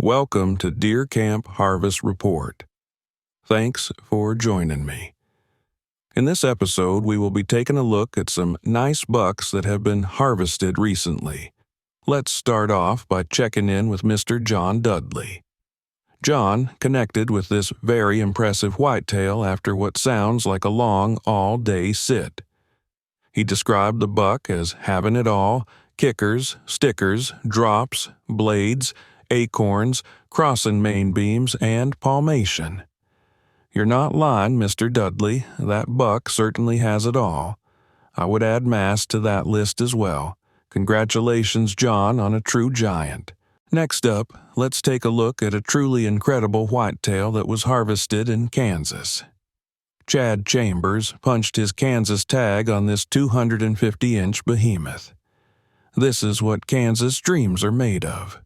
Welcome to Deer Camp Harvest Report. Thanks for joining me. In this episode, we will be taking a look at some nice bucks that have been harvested recently. Let's start off by checking in with Mr. John Dudley. John connected with this very impressive whitetail after what sounds like a long all-day sit. He described the buck as having it all: kickers, stickers, drops, blades, acorns, crossing main beams, and palmation. You're not lying, Mr. Dudley. That buck certainly has it all. I would add mass to that list as well. Congratulations, John, on a true giant. Next up, let's take a look at a truly incredible whitetail that was harvested in Kansas. Chad Chambers punched his Kansas tag on this 250-inch behemoth. This is what Kansas dreams are made of.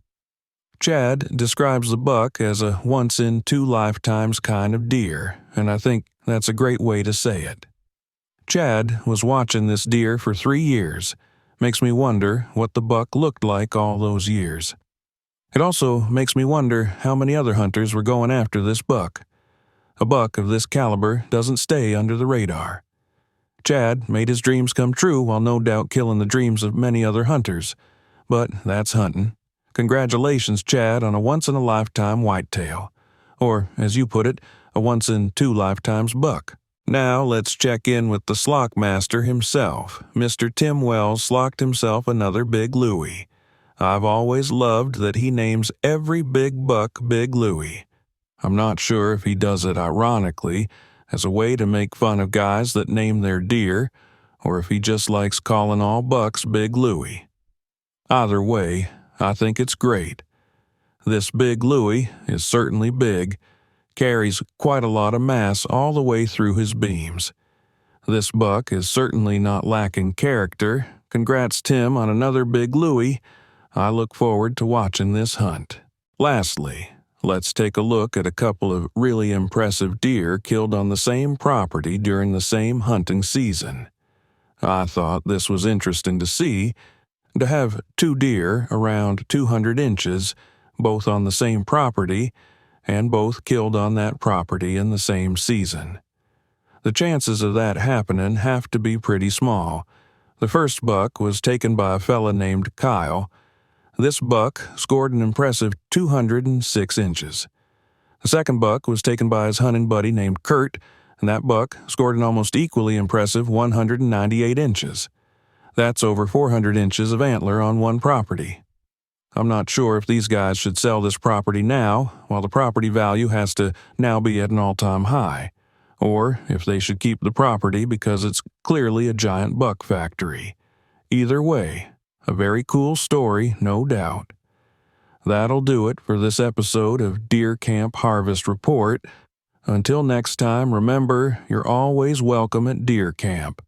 Chad describes the buck as a once-in-two-lifetimes kind of deer, and I think that's a great way to say it. Chad was watching this deer for 3 years. Makes me wonder what the buck looked like all those years. It also makes me wonder how many other hunters were going after this buck. A buck of this caliber doesn't stay under the radar. Chad made his dreams come true while no doubt killing the dreams of many other hunters. But that's hunting. Congratulations, Chad, on a once-in-a-lifetime whitetail. Or, as you put it, a once-in-two-lifetimes buck. Now let's check in with the slock master himself. Mr. Tim Wells slocked himself another big Luey. I've always loved that he names every big buck Big Luey. I'm not sure if he does it ironically, as a way to make fun of guys that name their deer, or if he just likes calling all bucks Big Luey. Either way, I think it's great. This Big Luey is certainly big, carries quite a lot of mass all the way through his beams. This buck is certainly not lacking character. Congrats, Tim, on another Big Luey. I look forward to watching this hunt. Lastly, let's take a look at a couple of really impressive deer killed on the same property during the same hunting season. I thought this was interesting to see, to have two deer around 200 inches, both on the same property, and both killed on that property in the same season. The chances of that happening have to be pretty small. The first buck was taken by a fella named Kyle. This buck scored an impressive 206 inches. The second buck was taken by his hunting buddy named Kurt, and that buck scored an almost equally impressive 198 inches. That's over 400 inches of antler on one property. I'm not sure if these guys should sell this property now, while the property value has to now be at an all-time high, or if they should keep the property because it's clearly a giant buck factory. Either way, a very cool story, no doubt. That'll do it for this episode of Deer Camp Harvest Report. Until next time, remember, you're always welcome at Deer Camp.